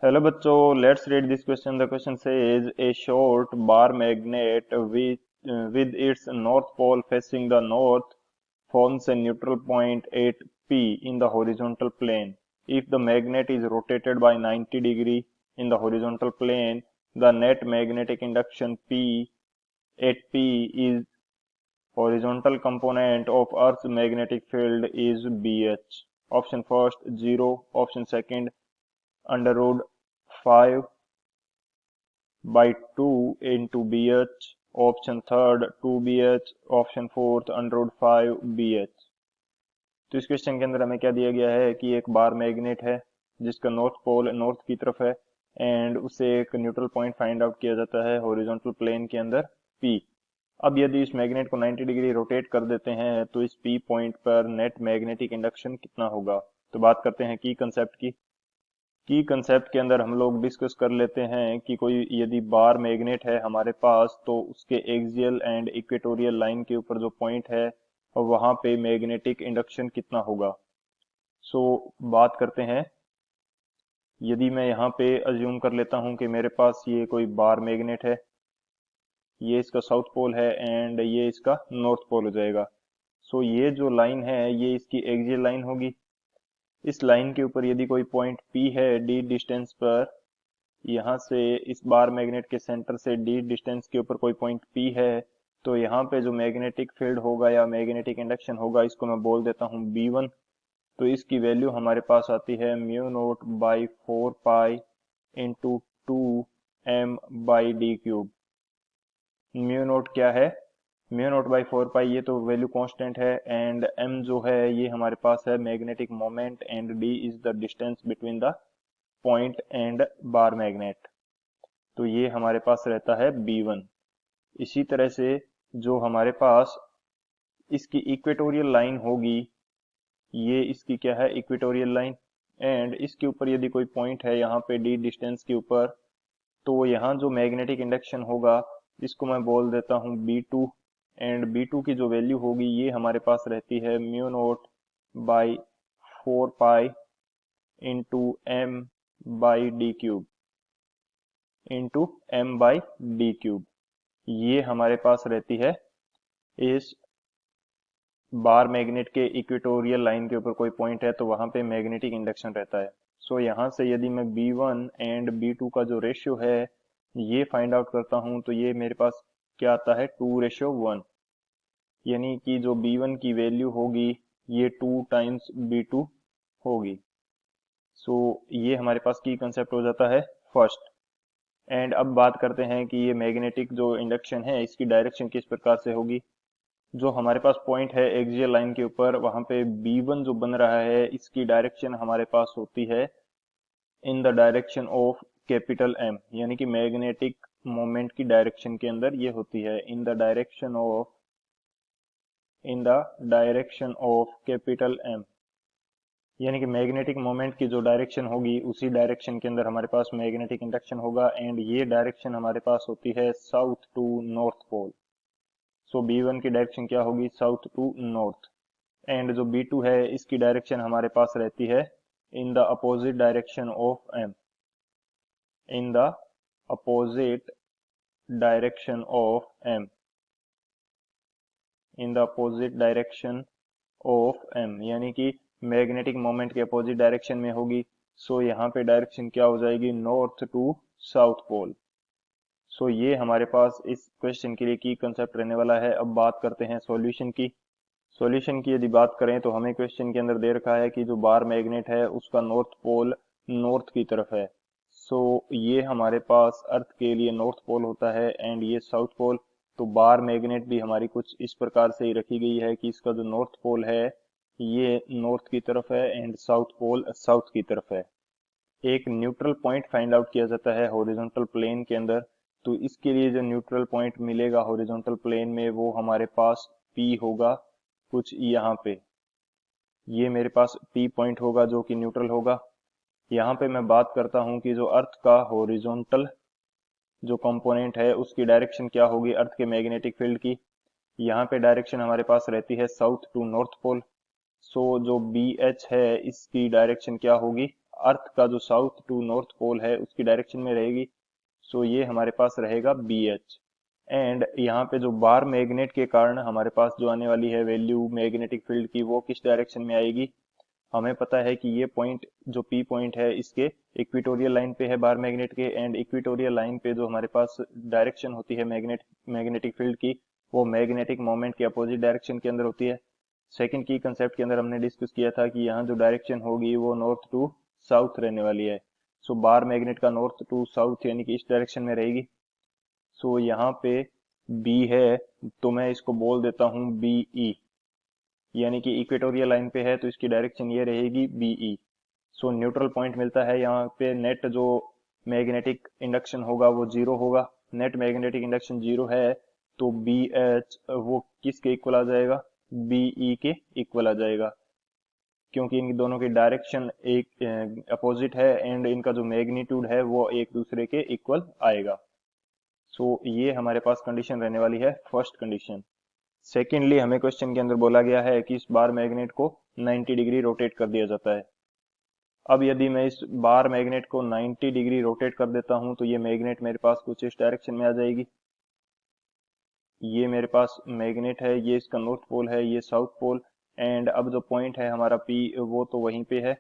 Hello बच्चों, let's read this question. The question says A short bar magnet with its north pole facing the north forms a neutral point at P in the horizontal plane. If the magnet is rotated by 90 degree in the horizontal plane, the net magnetic induction P at P is horizontal component of Earth's magnetic field is BH. Option first 0, option second under root 5 by 2 into BH, option third 2BH, option fourth under root 5BH. तो इस question के अंदर हमें क्या दिया गया है कि एक बार मैग्नेट है जिसका नॉर्थ पोल नॉर्थ की तरफ है एंड उसे एक न्यूट्रल पॉइंट फाइंड आउट किया जाता है हॉरिजॉन्टल प्लेन के अंदर P. अब यदि इस मैग्नेट को 90 डिग्री रोटेट कर देते हैं तो इस P पॉइंट पर नेट मैग्नेटिक इंडक्शन कितना होगा. तो बात करते हैं की कंसेप्ट की. की कंसेप्ट के अंदर हम लोग डिस्कस कर लेते हैं कि कोई यदि बार मैग्नेट है हमारे पास तो उसके एक्सियल एंड इक्वेटोरियल लाइन के ऊपर जो पॉइंट है वहां पे मैग्नेटिक इंडक्शन कितना होगा. सो बात करते हैं. यदि मैं यहाँ पे अज्यूम कर लेता हूँ कि मेरे पास ये कोई बार मैग्नेट है, ये इसका साउथ पोल है एंड ये इसका नॉर्थ पोल हो जाएगा. सो ये जो लाइन है ये इसकी एक्सियल लाइन होगी. इस लाइन के ऊपर यदि कोई पॉइंट P है d डिस्टेंस पर, यहाँ से इस बार मैग्नेट के सेंटर से d डिस्टेंस के ऊपर कोई पॉइंट P है, तो यहाँ पे जो मैग्नेटिक फील्ड होगा या मैग्नेटिक इंडक्शन होगा इसको मैं बोल देता हूँ B1. तो इसकी वैल्यू हमारे पास आती है mu naught by 4 pi into 2m/d³. Mu naught क्या है? म्यू नोट बाई 4 पाई ये तो वैल्यू कांस्टेंट है एंड m जो है ये हमारे पास है magnetic moment and d is the distance between the point and bar magnet. तो ये हमारे पास रहता है B1. इसी तरह से जो हमारे पास इसकी इक्वेटोरियल लाइन होगी, ये इसकी क्या है इक्वेटोरियल लाइन, एंड इसके ऊपर यदि कोई पॉइंट है यहाँ पे d डिस्टेंस के ऊपर, तो यहाँ जो मैग्नेटिक इंडक्शन होगा इसको मैं बोल देता हूँ B2. एंड B2 की जो वैल्यू होगी ये हमारे पास रहती है mu naught by 4 pi into m/d³ into m/d³. ये हमारे पास रहती है इस बार मैग्नेट के इक्वेटोरियल लाइन के ऊपर कोई पॉइंट है तो वहां पे मैग्नेटिक इंडक्शन रहता है. सो यहाँ से यदि मैं B1 एंड B2 का जो रेशियो है ये फाइंड आउट करता हूँ तो ये मेरे पास क्या आता है 2:1. यानी कि जो B1 की वैल्यू होगी ये 2 टाइम्स B2 होगी. सो ये हमारे पास की कंसेप्ट हो जाता है फर्स्ट. एंड अब बात करते हैं कि ये मैग्नेटिक जो इंडक्शन है इसकी डायरेक्शन किस प्रकार से होगी. जो हमारे पास पॉइंट है एक्सियल लाइन के ऊपर वहां पे B1 जो बन रहा है इसकी डायरेक्शन हमारे पास होती है in the direction of capital M. यानी कि मैग्नेटिक मोमेंट की डायरेक्शन के अंदर ये होती है in the direction of capital M. यानी कि मैग्नेटिक मोमेंट की जो डायरेक्शन होगी उसी डायरेक्शन के अंदर हमारे पास मैग्नेटिक इंडक्शन होगा एंड ये डायरेक्शन हमारे पास होती है south to north pole. So B1 की डायरेक्शन क्या होगी साउथ टू नॉर्थ. एंड जो B2 है इसकी डायरेक्शन हमारे पास रहती है in the opposite direction of M. In the opposite direction of M. In the opposite direction of M यानी कि मैग्नेटिक मोमेंट के अपोजिट डायरेक्शन में होगी. सो यहाँ पे डायरेक्शन क्या हो जाएगी नॉर्थ टू साउथ पोल. सो ये हमारे पास इस क्वेश्चन के लिए की कंसेप्ट रहने वाला है. अब बात करते हैं सॉल्यूशन की. सॉल्यूशन की यदि बात करें तो हमें क्वेश्चन के अंदर दे रखा है कि जो बार मैग्नेट है उसका नॉर्थ पोल नॉर्थ की तरफ है. सो ये हमारे पास अर्थ के लिए नॉर्थ पोल होता है एंड ये साउथ पोल. तो बार मैग्नेट भी हमारी कुछ इस प्रकार से ही रखी गई है कि इसका जो नॉर्थ पोल है ये नॉर्थ की तरफ है एंड साउथ पोल साउथ की तरफ है. एक न्यूट्रल पॉइंट फाइंड आउट किया जाता है हॉरिजॉन्टल प्लेन के अंदर. तो इसके लिए जो न्यूट्रल पॉइंट मिलेगा हॉरिजॉन्टल प्लेन में वो हमारे पास P होगा कुछ यहाँ पे. ये मेरे पास P पॉइंट होगा जो कि न्यूट्रल होगा. यहाँ पे मैं बात करता हूँ कि जो अर्थ का हॉरिजॉन्टल जो कंपोनेंट है उसकी डायरेक्शन क्या होगी अर्थ के मैग्नेटिक फील्ड की. यहाँ पे डायरेक्शन हमारे पास रहती है साउथ टू नॉर्थ पोल. सो जो BH है इसकी डायरेक्शन क्या होगी अर्थ का जो साउथ टू नॉर्थ पोल है उसकी डायरेक्शन में रहेगी। सो ये हमारे पास रहेगा BH। एंड यहाँ पे जो बार मैग्नेट के कारण हमारे पास जो आने वाली है वैल्यू मैग्नेटिक फील्ड की, वो किस डायरेक्शन में आएगी। हमें पता है कि ये पॉइंट जो P पॉइंट है इसके इक्वेटोरियल लाइन पे है बार मैग्नेट के, एंड इक्वेटोरियल लाइन पे जो हमारे पास डायरेक्शन होती है मैग्नेटिक फील्ड की, वो मैग्नेटिक मोमेंट के अपोजिट डायरेक्शन के अंदर होती है। सेकंड की कंसेप्ट के अंदर हमने डिस्कस किया था कि यहाँ जो डायरेक्शन होगी वो नॉर्थ टू साउथ रहने वाली है। सो बार मैग्नेट का नॉर्थ टू साउथ यानी कि इस डायरेक्शन में रहेगी। सो यहाँ पे B है तो मैं इसको बोल देता हूँ BE, यानी कि इक्वेटोरियल लाइन पे है तो इसकी डायरेक्शन ये रहेगी BE। सो न्यूट्रल पॉइंट मिलता है यहाँ पे। नेट जो मैग्नेटिक इंडक्शन होगा वो जीरो होगा। नेट मैग्नेटिक इंडक्शन जीरो है तो BH वो किसके इक्वल आ जाएगा, BE के इक्वल आ जाएगा, क्योंकि इन दोनों की डायरेक्शन एक अपोजिट है एंड इनका जो मैग्नीट्यूड है वो एक दूसरे के इक्वल आएगा। सो ये हमारे पास कंडीशन रहने वाली है फर्स्ट कंडीशन। सेकेंडली हमें क्वेश्चन के अंदर बोला गया है कि इस बार मैग्नेट को 90 डिग्री रोटेट कर दिया जाता है। अब यदि मैं इस बार मैग्नेट को 90 डिग्री रोटेट कर देता हूं तो ये मैग्नेट मेरे पास कुछ इस डायरेक्शन में आ जाएगी। ये मेरे पास मैग्नेट है, ये इसका नॉर्थ पोल है, ये साउथ पोल, एंड अब जो पॉइंट है हमारा P वो तो वहीं पे है।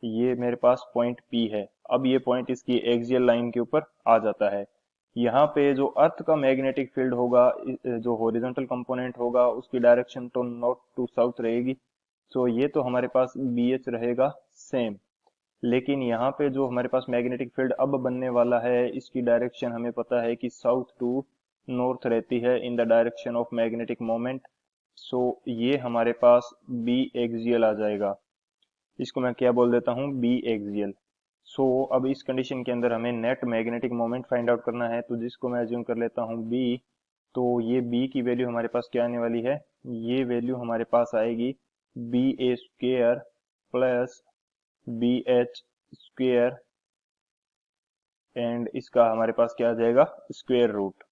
ये मेरे पास पॉइंट P है। अब ये पॉइंट इसकी एक्सियल लाइन के ऊपर आ जाता है। यहाँ पे जो अर्थ का मैग्नेटिक फील्ड होगा, जो हॉरिजॉन्टल कंपोनेंट होगा, उसकी डायरेक्शन तो नॉर्थ टू साउथ रहेगी। सो ये तो हमारे पास BH रहेगा सेम। लेकिन यहाँ पे जो हमारे पास मैग्नेटिक फील्ड अब बनने वाला है इसकी डायरेक्शन हमें पता है कि साउथ टू नॉर्थ रहती है in the direction of magnetic moment. So ये हमारे पास B एक्सियल आ जाएगा। इसको मैं क्या बोल देता हूँ, B एक्सियल। सो अब इस कंडीशन के अंदर हमें net magnetic moment find out करना है, तो जिसको मैं अज्यूम कर लेता हूँ B। तो ये B की वैल्यू हमारे पास क्या आने वाली है, ये वैल्यू हमारे पास आएगी BA square plus BH square, and इसका हमारे पास क्या आ जाएगा, स्क्वेयर रूट।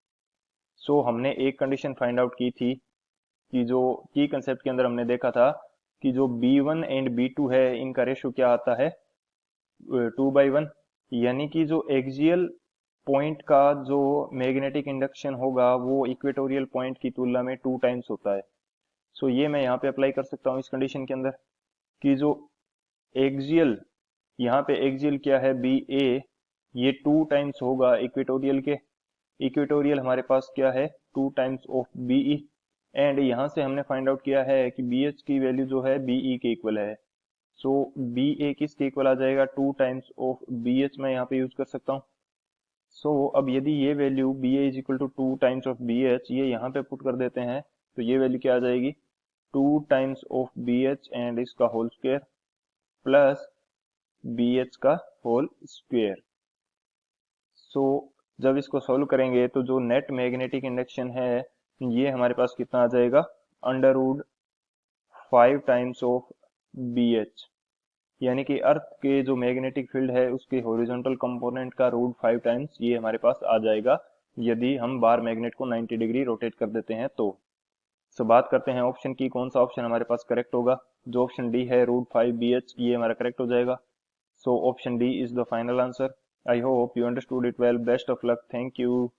सो हमने एक कंडीशन फाइंड आउट की थी कि जो की कंसेप्ट के अंदर हमने देखा था कि जो B1 एंड B2 है इनका रेशो क्या आता है, 2/1, यानी कि जो एक्सियल पॉइंट का जो मैग्नेटिक इंडक्शन होगा वो इक्वेटोरियल पॉइंट की तुलना में 2 टाइम्स होता है। सो ये मैं यहाँ पे अप्लाई कर सकता हूँ इस कंडीशन के अंदर कि जो एक्सियल, यहाँ पे एक्सियल क्या है BA, ये 2 टाइम्स होगा इक्वेटोरियल के। इक्वेटोरियल हमारे पास क्या है, 2 टाइम्स ऑफ BE, एंड यहाँ से हमने फाइंड आउट किया है कि BH की वैल्यू जो है BE के इक्वल है। सो BA किसके इक्वल आ जाएगा, 2 टाइम्स ऑफ BH मैं यहाँ पे यूज कर सकता हूँ। सो अब यदि ये value BA is equal to 2 times of BH ये यहाँ पे पुट कर देते हैं तो ये वैल्यू क्या आ जाएगी, 2 टाइम्स ऑफ BH एंड इसका होल स्क्वायर प्लस BH का होल स्क्वायर। सो जब इसको सॉल्व करेंगे तो जो नेट मैग्नेटिक इंडक्शन है ये हमारे पास कितना आ जाएगा, under root 5 times of BH, यानी कि अर्थ के जो मैग्नेटिक फील्ड है उसके हॉरिजॉन्टल कंपोनेंट का रूट 5 टाइम्स ये हमारे पास आ जाएगा यदि हम बार मैग्नेट को 90 डिग्री रोटेट कर देते हैं तो। सो बात करते हैं ऑप्शन की, कौन सा ऑप्शन हमारे पास करेक्ट होगा। जो ऑप्शन डी है रूट 5 BH ये हमारा करेक्ट हो जाएगा। So option D is the final answer. I hope you understood it well. Best of luck. Thank you.